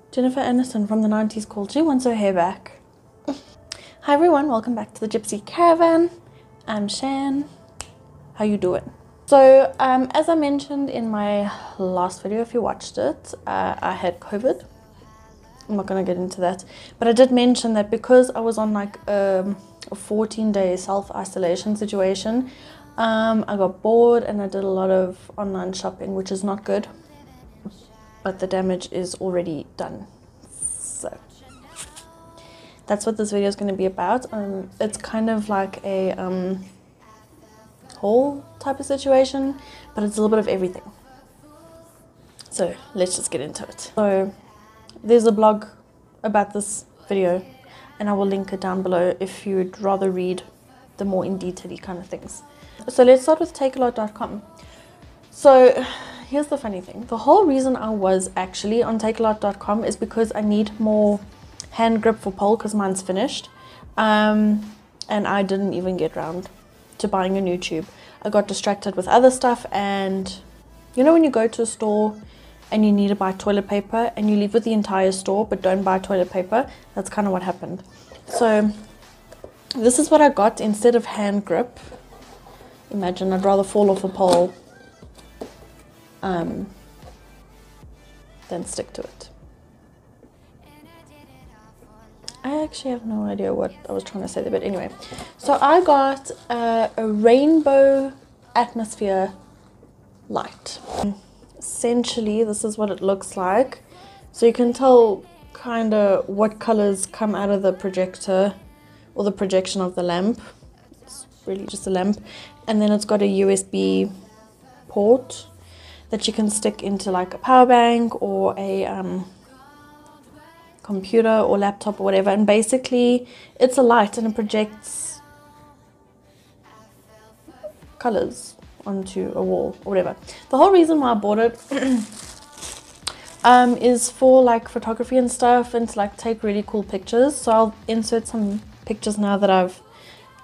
Jennifer Aniston from the 90s called She Wants Her Hair Back. Hi everyone, welcome back to the Gypsy Caravan. I'm Shan. How you doing? So as I mentioned in my last video, if you watched it, I had COVID. I'm not going to get into that, but I did mention that because I was on like a 14-day self-isolation situation, I got bored and I did a lot of online shopping, which is not good, but the damage is already done. So that's what this video is going to be about. It's kind of like a haul type of situation, but it's a little bit of everything. So let's just get into it. So there's a blog about this video and I will link it down below if you'd rather read the more in detail kind of things. So let's start with takealot.com. So here's the funny thing. The whole reason I was actually on takealot.com is because I need more hand grip for pole because mine's finished. And I didn't even get round to buying a new tube. I got distracted with other stuff, and you know when you go to a store and you need to buy toilet paper and you leave with the entire store but don't buy toilet paper? That's kind of what happened. So this is what I got instead of hand grip. Imagine, I'd rather fall off a pole than stick to it. I actually have no idea what I was trying to say there, but anyway. So I got a rainbow atmosphere light. Essentially, this is what it looks like. So you can tell kind of what colors come out of the projector or the projection of the lamp. It's really just a lamp. And then it's got a USB port that you can stick into like a power bank or a computer or laptop or whatever, and basically it's a light and it projects colors onto a wall or whatever. The whole reason why I bought it is for like photography and stuff, and to like take really cool pictures. So I'll insert some pictures now that I've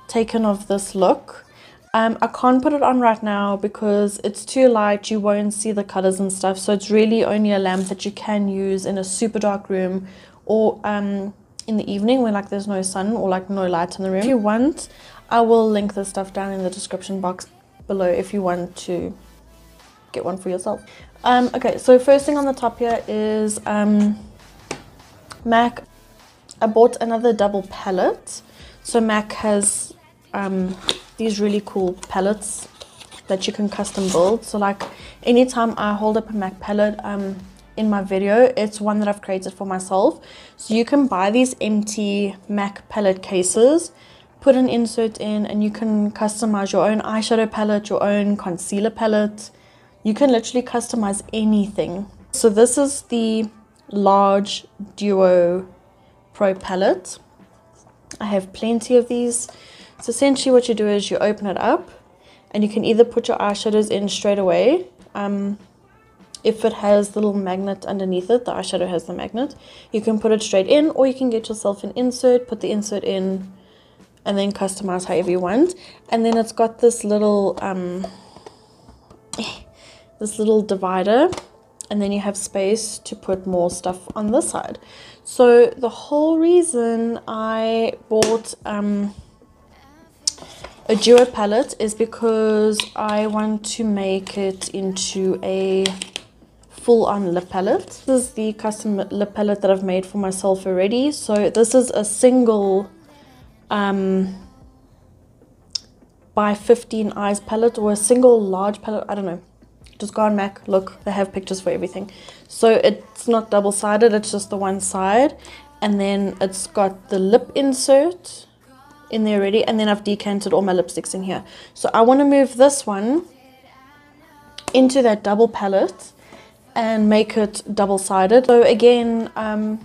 taken of this look. I can't put it on right now because it's too light, you won't see the colors and stuff, so it's really only a lamp that you can use in a super dark room or in the evening when like there's no sun or like no light in the room. If you want, I will link this stuff down in the description box below if you want to get one for yourself. Okay, so first thing on the top here is MAC. I bought another double palette. So MAC has these really cool palettes that you can custom build. So like anytime I hold up a MAC palette in my video, it's one that I've created for myself. So you can buy these empty MAC palette cases, put an insert in, and you can customize your own eyeshadow palette, your own concealer palette. You can literally customize anything. So this is the large Duo Pro palette. I have plenty of these. So essentially what you do is you open it up and you can either put your eyeshadows in straight away. If it has the little magnet underneath it, the eyeshadow has the magnet, you can put it straight in, or you can get yourself an insert, put the insert in, and then customize however you want. And then it's got this little divider, and then you have space to put more stuff on this side. So the whole reason I bought a duo palette is because I want to make it into a full-on lip palette. This is the custom lip palette that I've made for myself already. So this is a single by 15 eyes palette, or a single large palette, I don't know. Just go on MAC, look, they have pictures for everything. So it's not double-sided, it's just the one side. And then it's got the lip insert in there already, and then I've decanted all my lipsticks in here. So I want to move this one into that double palette and make it double-sided. So again, I'm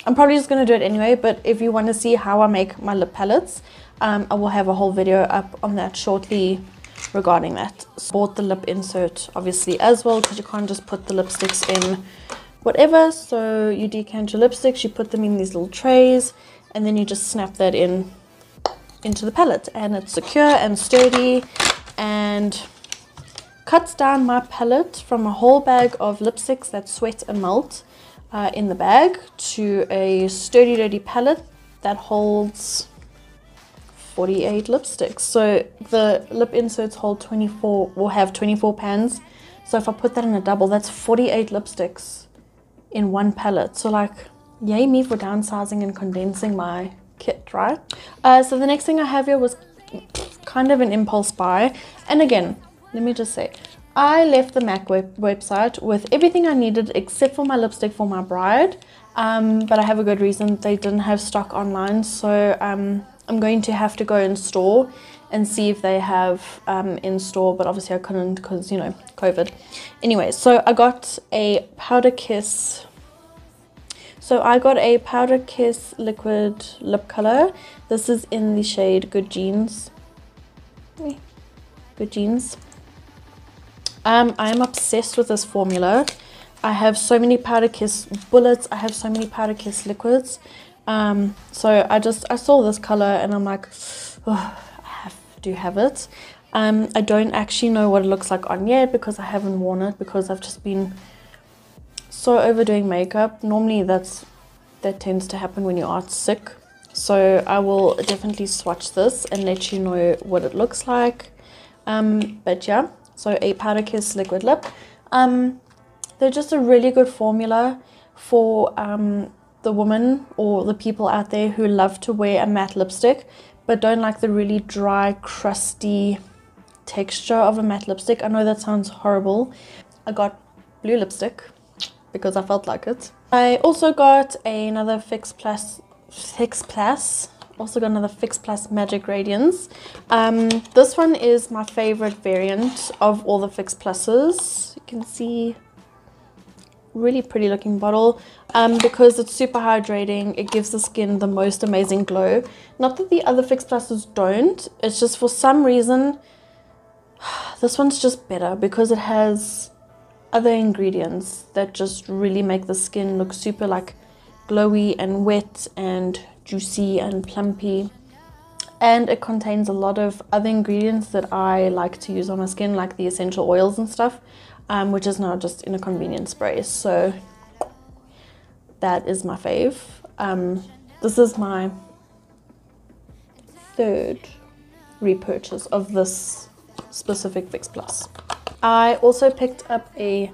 probably just going to do it anyway, but if you want to see how I make my lip palettes, I will have a whole video up on that shortly regarding that. So bought the lip insert obviously as well, because you can't just put the lipsticks in whatever. So you decant your lipsticks, you put them in these little trays, and then you just snap that in into the palette, and it's secure and sturdy and cuts down my palette from a whole bag of lipsticks that sweat and melt. in the bag to a sturdy palette that holds 48 lipsticks. So the lip inserts hold 24, will have 24 pans. So if I put that in a double, that's 48 lipsticks in one palette. So like, yay me for downsizing and condensing my kit, right? So the next thing I have here was kind of an impulse buy. And again, let me just say, I left the MAC website with everything I needed except for my lipstick for my bride. But I have a good reason. They didn't have stock online. So I'm going to have to go in store and see if they have in store, but obviously I couldn't because, you know, COVID. Anyway, so I got a Powder Kiss. So I got a Powder Kiss liquid lip color. This is in the shade Good Jeans. Good Jeans. I am obsessed with this formula. I have so many Powder Kiss bullets. I have so many Powder Kiss liquids. So I saw this color and I'm like, oh, do have it. I don't actually know what it looks like on yet because I haven't worn it because I've just been so overdoing makeup. Normally that tends to happen when you are sick. So I will definitely swatch this and let you know what it looks like. But yeah, so a Powder Kiss liquid lip. They're just a really good formula for the woman or the people out there who love to wear a matte lipstick but don't like the really dry, crusty texture of a matte lipstick. I know that sounds horrible. I got blue lipstick because I felt like it. I also got another Fix Plus Magic Radiance. This one is my favorite variant of all the Fix Pluses. You can see, really pretty looking bottle. Because it's super hydrating, it gives the skin the most amazing glow. Not that the other Fix Pluses don't, it's just for some reason this one's just better because it has other ingredients that just really make the skin look super like glowy and wet and juicy and plumpy. And it contains a lot of other ingredients that I like to use on my skin, like the essential oils and stuff, which is now just in a convenience spray. So that is my fave. This is my third repurchase of this specific Fix Plus. I also picked up a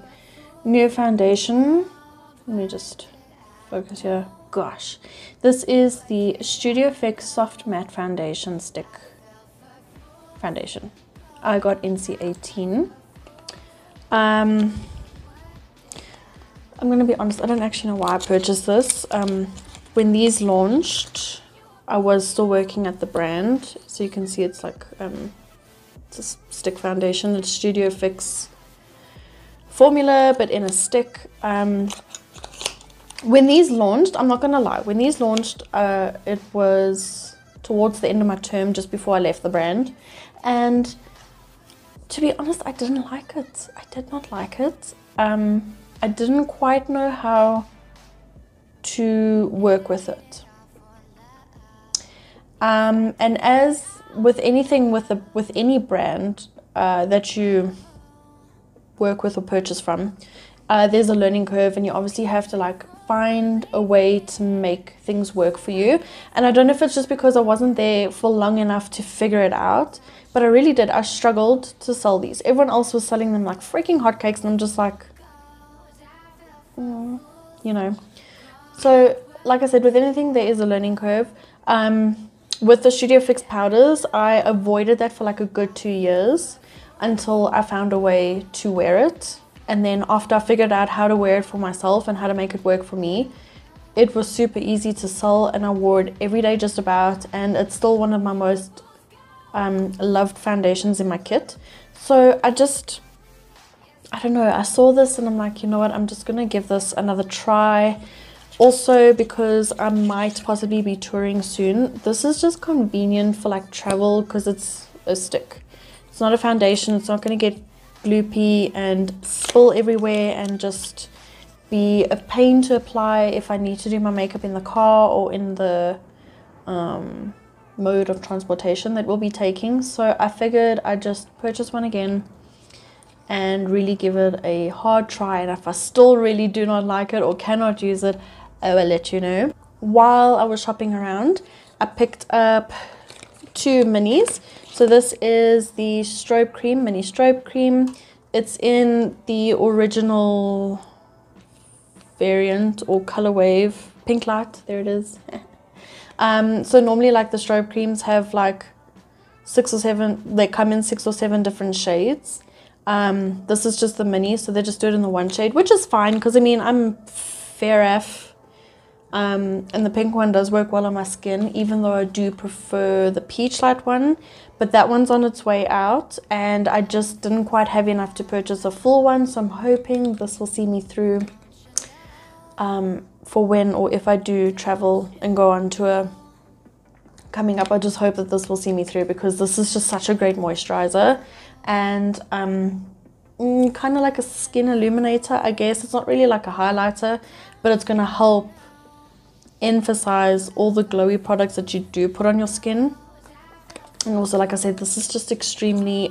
new foundation. Let me just focus here. Gosh, this is the Studio Fix Soft Matte Foundation Stick Foundation. I got NC18. I'm gonna be honest, I don't actually know why I purchased this. When these launched, I was still working at the brand, so you can see it's like it's a stick foundation. It's Studio Fix formula, but in a stick. When these launched, I'm not gonna lie, when these launched, it was towards the end of my term, just before I left the brand, and to be honest, I didn't like it. I did not like it. I didn't quite know how to work with it. And as with anything with any brand that you work with or purchase from, there's a learning curve, and you obviously have to like find a way to make things work for you. And I don't know if it's just because I wasn't there for long enough to figure it out, but I really did. I struggled to sell these. Everyone else was selling them like freaking hotcakes, and I'm just like, you know. So like I said, with anything there is a learning curve. With the Studio Fix powders, I avoided that for like a good 2 years until I found a way to wear it. And then after I figured out how to wear it for myself and how to make it work for me, it was super easy to sell, and I wore it every day just about, and it's still one of my most loved foundations in my kit. So I don't know, I saw this and I'm like, you know what, I'm just gonna give this another try. Also, because I might possibly be touring soon, this is just convenient for like travel because it's a stick. It's not a foundation, it's not gonna get gloopy and spill everywhere and just be a pain to apply if I need to do my makeup in the car or in the mode of transportation that we'll be taking. So I figured I'd just purchase one again and really give it a hard try, and if I still really do not like it or cannot use it, I will let you know. While I was shopping around, I picked up 2 minis. So this is the Strobecream, mini Strobecream. It's in the original variant or color wave, Pinklite, there it is. So normally like the Strobecreams have like 6 or 7, they come in 6 or 7 different shades. This is just the mini, so they just do it in the one shade, which is fine because I mean I'm fair F, and the pink one does work well on my skin, even though I do prefer the peach light one, but that one's on its way out and I just didn't quite have enough to purchase a full one, so I'm hoping this will see me through for when or if I do travel and go on tour coming up. I just hope that this will see me through because this is just such a great moisturizer and kind of like a skin illuminator, I guess. It's not really like a highlighter, but it's going to help emphasize all the glowy products that you do put on your skin. And also, like I said, this is just extremely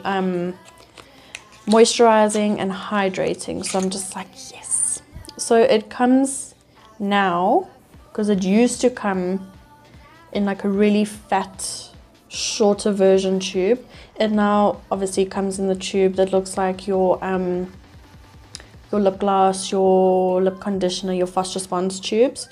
moisturizing and hydrating, so I'm just like, yes. So it comes now, because it used to come in like a really fat, shorter version tube. It now obviously comes in the tube that looks like your lip gloss, your lip conditioner, your fast response tubes,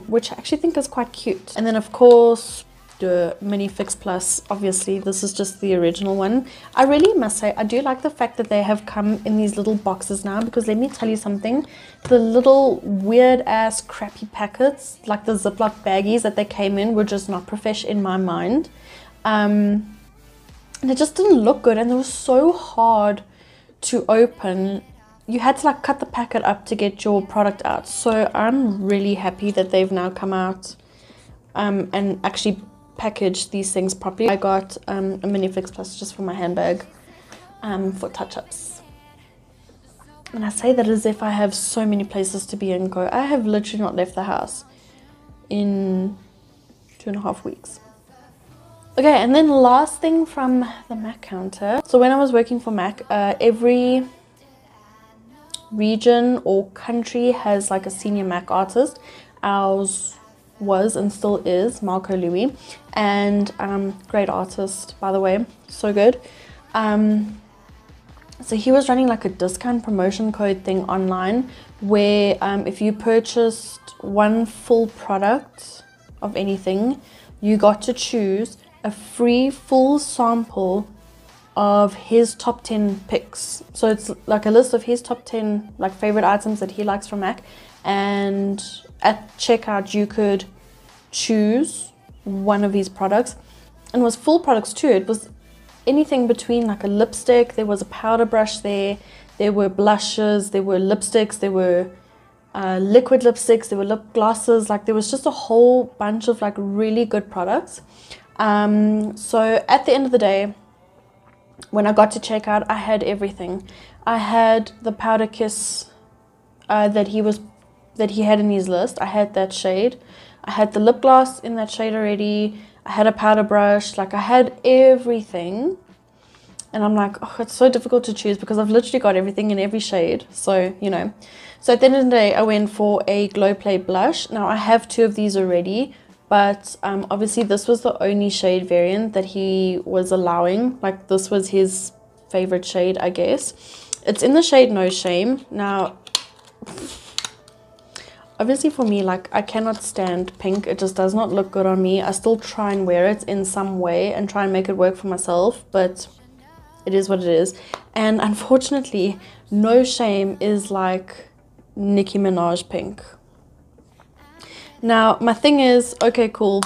which I actually think is quite cute. And then of course the Mini Fix Plus, obviously this is just the original one. I really must say I do like the fact that they have come in these little boxes now, because let me tell you something, the little weird ass crappy packets like the Ziploc baggies that they came in were just not profesh in my mind, and it just didn't look good, and they were so hard to open. You had to like cut the packet up to get your product out. So I'm really happy that they've now come out and actually package these things properly. I got a Mini Fix Plus just for my handbag for touch-ups. And I say that as if I have so many places to be and go. I have literally not left the house in 2.5 weeks. Okay, and then last thing from the MAC counter. So when I was working for MAC, every region or country has like a senior MAC artist. Ours was and still is Marco Louis, and great artist, by the way, so good. So he was running like a discount promotion code thing online where if you purchased one full product of anything, you got to choose a free full sample of his top 10 picks. So it's like a list of his top 10 like favorite items that he likes from MAC, and at checkout you could choose one of these products, and it was full products too. It was anything between like a lipstick, there was a powder brush there were blushes, there were lipsticks, there were liquid lipsticks, there were lip glosses, like there was just a whole bunch of like really good products. So at the end of the day, when I got to checkout, I had everything. I had the powder kiss that he had in his list. I had that shade. I had the lip gloss in that shade already. I had a powder brush. Like I had everything. And I'm like, oh, it's so difficult to choose because I've literally got everything in every shade. So, you know. So at the end of the day, I went for a Glow Play blush. Now I have 2 of these already. But obviously this was the only shade variant that he was allowing. Like this was his favorite shade, I guess. It's in the shade No Shame. Now, obviously for me, like I cannot stand pink. It just does not look good on me. I still try and wear it in some way and try and make it work for myself. But it is what it is. And unfortunately, No Shame is like Nicki Minaj pink. Now, my thing is, okay, cool.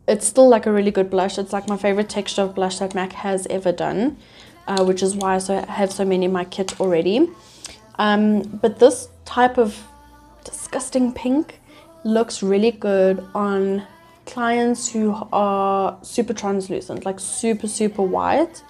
It's still like a really good blush. It's like my favorite texture of blush that MAC has ever done, which is why I have so many in my kit already. But this type of disgusting pink looks really good on clients who are super translucent, like super, super white,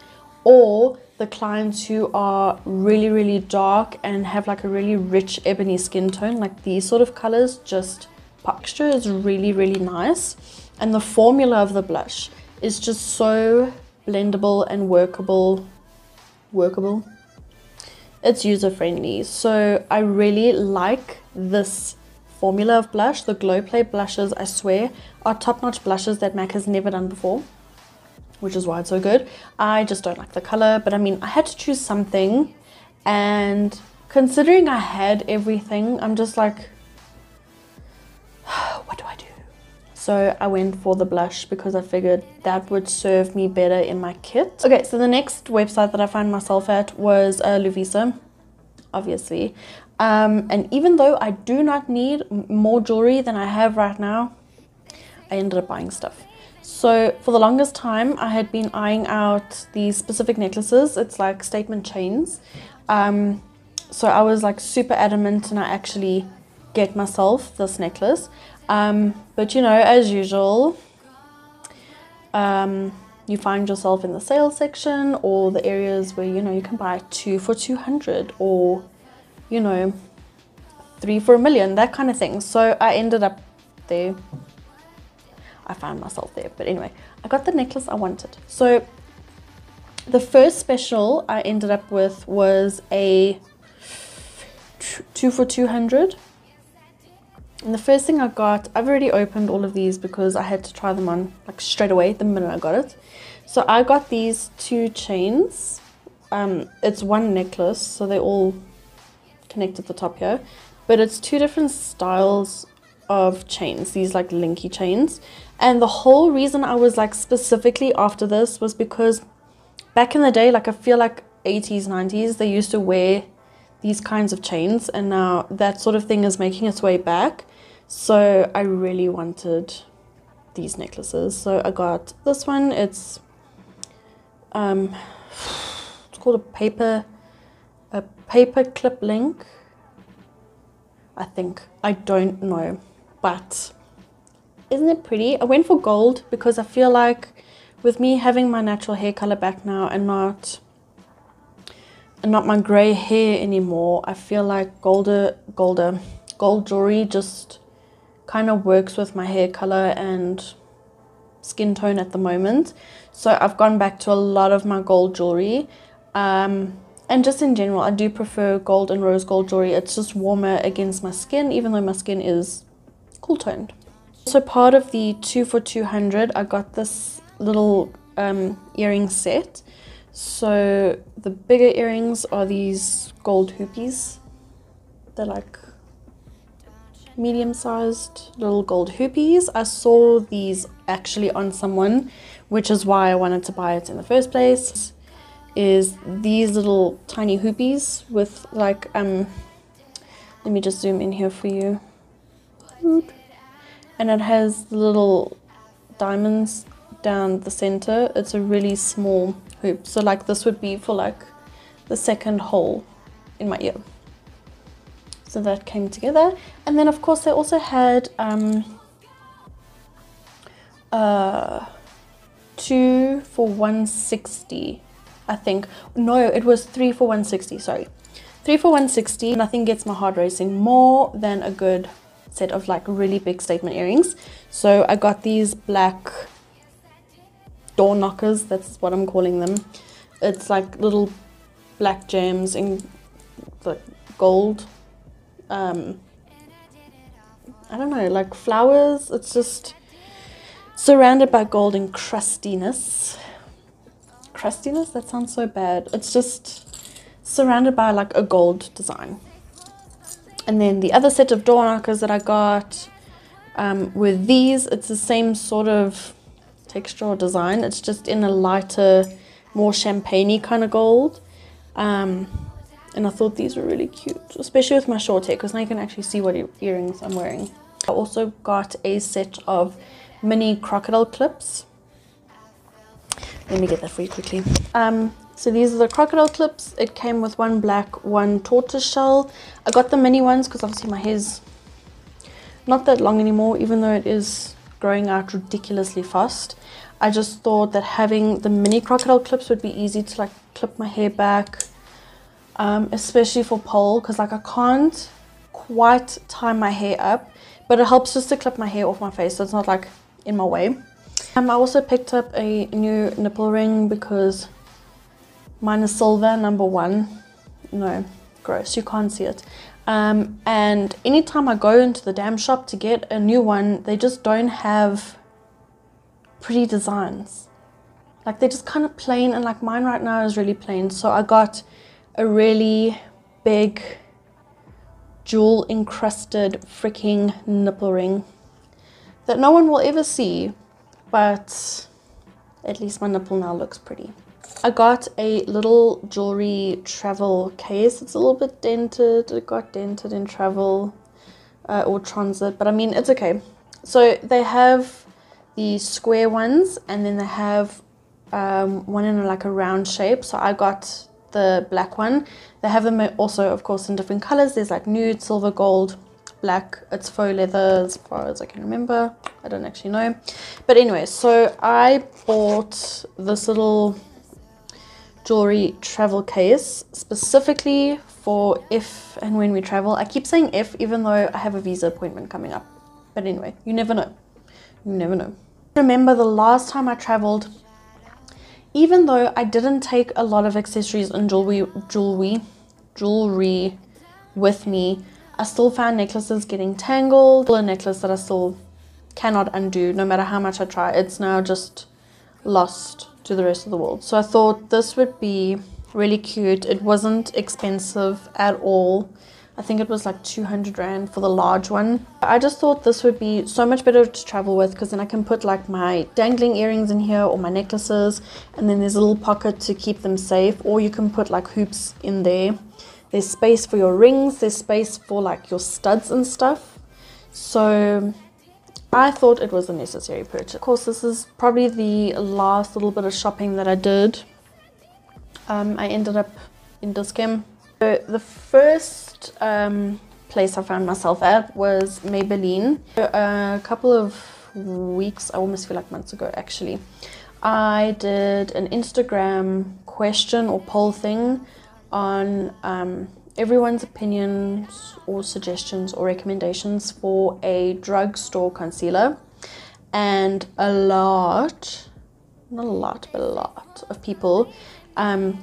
or the clients who are really, really dark and have like a really rich ebony skin tone. Like these sort of colors just... Texture is really, really nice, and the formula of the blush is just so blendable and workable. it's user friendly. So I really like this formula of blush. The Glow Play blushes, I swear, are top-notch blushes that MAC has never done before, which is why it's so good. I just don't like the color, but I mean, I had to choose something, and considering I had everything, I'm just like, what do I do? So I went for the blush because I figured that would serve me better in my kit. Okay, so the next website that I found myself at was Lovisa, obviously. And even though I do not need more jewelry than I have right now, I ended up buying stuff. So for the longest time, I had been eyeing out these specific necklaces. It's like statement chains. So I was like super adamant, and I actually get myself this necklace. But you know, as usual, you find yourself in the sale section, or the areas where, you know, you can buy 2 for 200, or, you know, 3 for $1 million, that kind of thing. So I ended up there. I found myself there. But anyway, I got the necklace I wanted. So the first special I ended up with was a 2 for 200. And the first thing I got, I've already opened all of these because I had to try them on like straight away the minute I got it. So I got these 2 chains. It's one necklace, so they all connect at the top here. But it's 2 different styles of chains, these like linky chains. And the whole reason I was like specifically after this was because back in the day, like I feel like 80s, 90s, they used to wear these kinds of chains, and now that sort of thing is making its way back. So I really wanted these necklaces. So I got this one. It's called a paper clip link, I think. I don't know, but isn't it pretty? I went for gold because I feel like with me having my natural hair color back now and not my gray hair anymore, I feel like gold jewelry just kind of works with my hair color and skin tone at the moment. So I've gone back to a lot of my gold jewelry, and just in general I do prefer gold and rose gold jewelry. It's just warmer against my skin, even though my skin is cool toned. So part of the 2 for 200, I got this little earring set. So the bigger earrings are these gold hoopies. They're like medium-sized little gold hoopies. I saw these actually on someone, which is why I wanted to buy it in the first place. Is these little tiny hoopies with like let me just zoom in here for you. And it has the little diamonds down the center. It's a really small hoop, so like this would be for like the second hole in my ear. So that came together. And then of course they also had 2 for 160, I think. No, it was 3 for 160, sorry. 3 for 160. Nothing gets my heart racing more than a good set of like really big statement earrings. So I got these black door knockers, that's what I'm calling them. It's like little black gems in the gold, I don't know, like flowers. It's just surrounded by gold and crustiness. Crustiness? That sounds so bad. It's just surrounded by like a gold design. And then the other set of door knockers that I got were these. It's the same sort of texture or design. It's just in a lighter, more champagne-y kind of gold. And I thought these were really cute, especially with my short hair, because now you can actually see what earrings I'm wearing. I also got a set of mini crocodile clips. Let me get that for you quickly. So these are the crocodile clips. It came with one black, one tortoise shell. I got the mini ones because obviously my hair's not that long anymore, even though it is growing out ridiculously fast. I just thought that having the mini crocodile clips would be easy to like clip my hair back, especially for pole, because like I can't quite tie my hair up, but it helps just to clip my hair off my face so it's not like in my way. I also picked up a new nipple ring because mine is silver, number 1, no, gross, you can't see it. And anytime I go into the damn shop to get a new one, they just don't have pretty designs. Like, they're just kind of plain, and like mine right now is really plain. So I got a really big jewel encrusted freaking nipple ring that no one will ever see, but at least my nipple now looks pretty. I got a little jewelry travel case. It's a little bit dented. It got dented in travel or transit, but I mean, it's okay. So they have the square ones, and then they have one in like a round shape. So I got the black one. They have them also, of course, in different colors. There's like nude, silver, gold, black. It's faux leather as far as I can remember. I don't actually know, but anyway, so I bought this little jewelry travel case specifically for if and when we travel. I keep saying if, even though I have a visa appointment coming up, but anyway, you never know. You never know. Remember the last time I traveled, even though I didn't take a lot of accessories and jewelry with me, I still found necklaces getting tangled. A necklace that I still cannot undo, no matter how much I try. It's now just lost to the rest of the world. So I thought this would be really cute. It wasn't expensive at all. I think it was like 200 Rand for the large one. I just thought this would be so much better to travel with, because then I can put like my dangling earrings in here or my necklaces, and then there's a little pocket to keep them safe, or you can put like hoops in there. There's space for your rings, there's space for like your studs and stuff. So I thought it was a necessary purchase. Of course, this is probably the last little bit of shopping that I did. I ended up in Dischem. So the first place I found myself at was Maybelline. A couple of weeks, I almost feel like months ago actually, I did an Instagram question or poll thing on everyone's opinions or suggestions or recommendations for a drugstore concealer, and a lot, not a lot, but a lot of people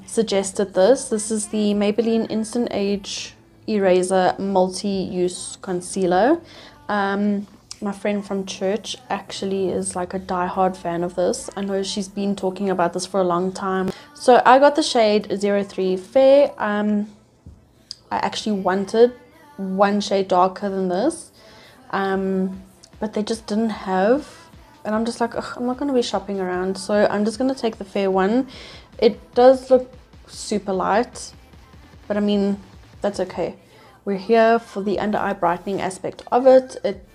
suggested this. This is the Maybelline Instant Age Eraser Multi-Use Concealer. My friend from church actually is like a die-hard fan of this. I know she's been talking about this for a long time. So I got the shade 03 Fair. I actually wanted one shade darker than this, but they just didn't have, and I'm just like, ugh, I'm not going to be shopping around, so I'm just going to take the fair one. It does look super light, but I mean, that's okay. We're here for the under eye brightening aspect of it. It's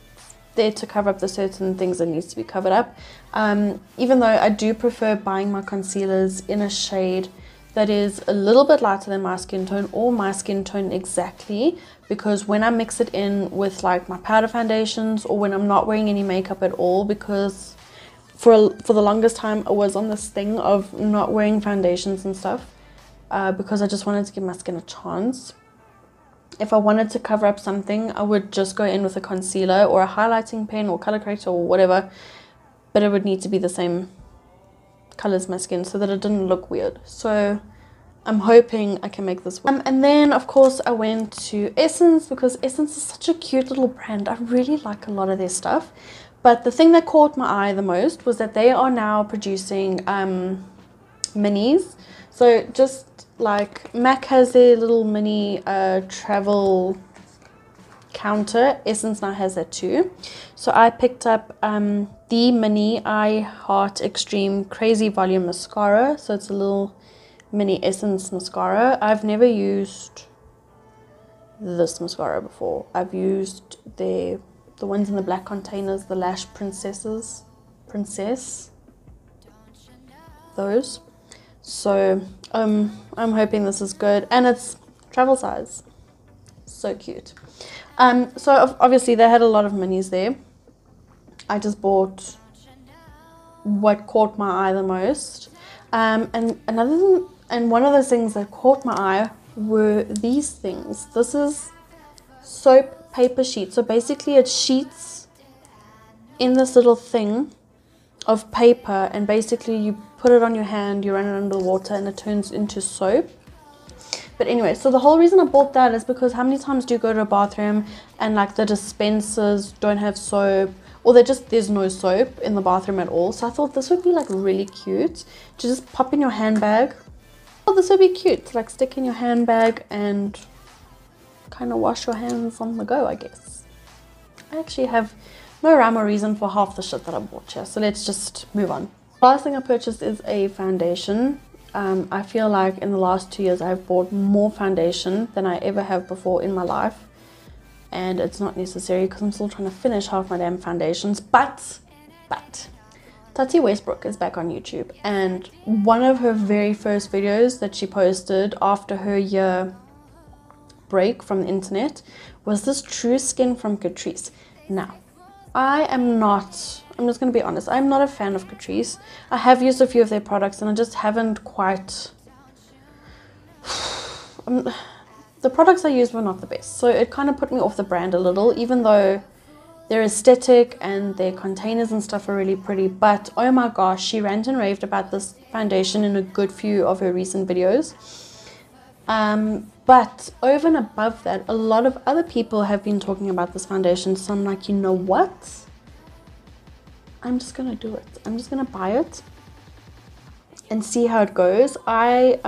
there to cover up the certain things that needs to be covered up. Even though I do prefer buying my concealers in a shade that is a little bit lighter than my skin tone, or my skin tone exactly, because when I mix it in with like my powder foundations, or when I'm not wearing any makeup at all, because for the longest time I was on this thing of not wearing foundations and stuff, because I just wanted to give my skin a chance. If I wanted to cover up something, I would just go in with a concealer or a highlighting pen or color corrector or whatever, but it would need to be the same color as my skin so that it didn't look weird. So I'm hoping I can make this work. And then of course I went to Essence, because Essence is such a cute little brand. I really like a lot of their stuff, but the thing that caught my eye the most was that they are now producing minis. So just like MAC has their little mini travel counter, Essence now has that too. So I picked up the mini I Heart Extreme Crazy Volume Mascara. So it's a little mini Essence mascara. I've never used this mascara before. I've used the ones in the black containers, the Lash Princess, those. So I'm hoping this is good, and it's travel size. So cute. So obviously they had a lot of minis there. I just bought what caught my eye the most. And one of the things that caught my eye were these things. This is soap paper sheet. So basically it sheets in this little thing of paper, and basically you put it on your hand, you run it under the water, and it turns into soap. But anyway, so the whole reason I bought that is because how many times do you go to a bathroom and like the dispensers don't have soap, or there's no soap in the bathroom at all. So I thought this would be like really cute to just pop in your handbag. Oh, this would be cute to like stick in your handbag and kind of wash your hands on the go, I guess. I actually have no rhyme or reason for half the shit that I bought here, so let's just move on. Last thing I purchased is a foundation. I feel like in the last 2 years I've bought more foundation than I ever have before in my life. And it's not necessary because I'm still trying to finish half my damn foundations. But Tati Westbrook is back on YouTube, and one of her very first videos that she posted after her year break from the internet was this True Skin from Catrice. Now, I'm just going to be honest, I'm not a fan of Catrice. I have used a few of their products and I just haven't quite... the products I used were not the best, so it kind of put me off the brand a little, even though they're aesthetic and their containers and stuff are really pretty. But oh my gosh, she ranted and raved about this foundation in a good few of her recent videos. But over and above that, a lot of other people have been talking about this foundation, so I'm like, you know what? I'm just gonna do it. I'm just gonna buy it and see how it goes. I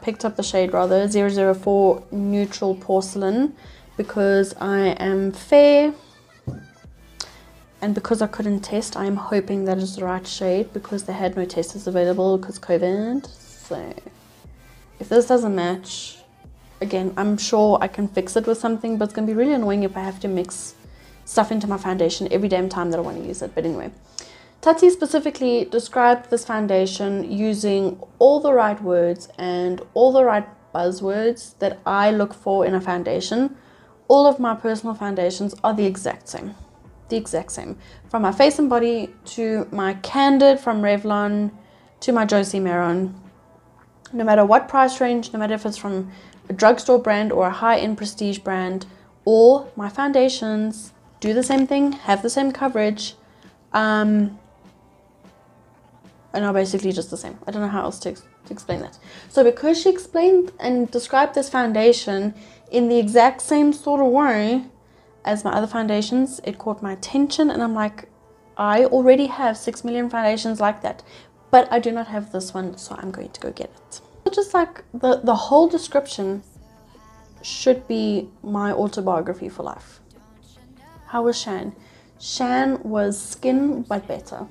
picked up the shade rather 004 Neutral Porcelain because I am fair, and because I couldn't test, I'm hoping that is the right shade because they had no testers available because COVID. So if this doesn't match, again, I'm sure I can fix it with something, but it's gonna be really annoying if I have to mix stuff into my foundation every damn time that I want to use it. But anyway, Tati specifically described this foundation using all the right words and all the right buzzwords that I look for in a foundation. All of my personal foundations are the exact same. The exact same. From my Face and Body to my Candid from Revlon to my Josie Maron. No matter what price range, no matter if it's from a drugstore brand or a high-end prestige brand, all my foundations do the same thing, have the same coverage, and are basically just the same. I don't know how else to explain that. So because she explained and described this foundation in the exact same sort of way as my other foundations, it caught my attention, and I'm like, I already have 6 million foundations like that, but I do not have this one, so I'm going to go get it. Just like the whole description should be my autobiography for life. How was Shan? Shan was skin but better.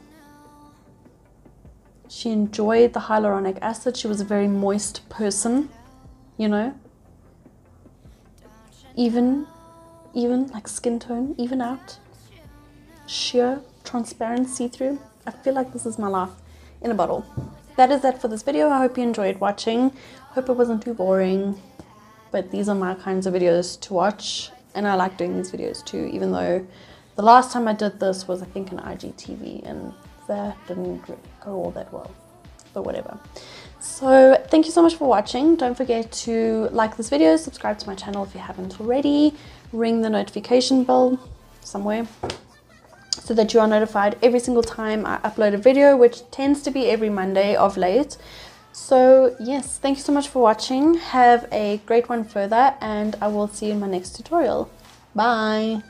She enjoyed the hyaluronic acid. She was a very moist person, you know. Even like skin tone, even out. Sheer, transparent, see-through. I feel like this is my life in a bottle. That is that for this video. I hope you enjoyed watching. Hope it wasn't too boring. But these are my kinds of videos to watch. And I like doing these videos too, even though the last time I did this was, I think, an IGTV, and that didn't really go all that well, but whatever. So thank you so much for watching. Don't forget to like this video, subscribe to my channel if you haven't already, ring the notification bell somewhere so that you are notified every single time I upload a video, which tends to be every Monday of late. So yes, thank you so much for watching. Have a great one further, and I will see you in my next tutorial. Bye.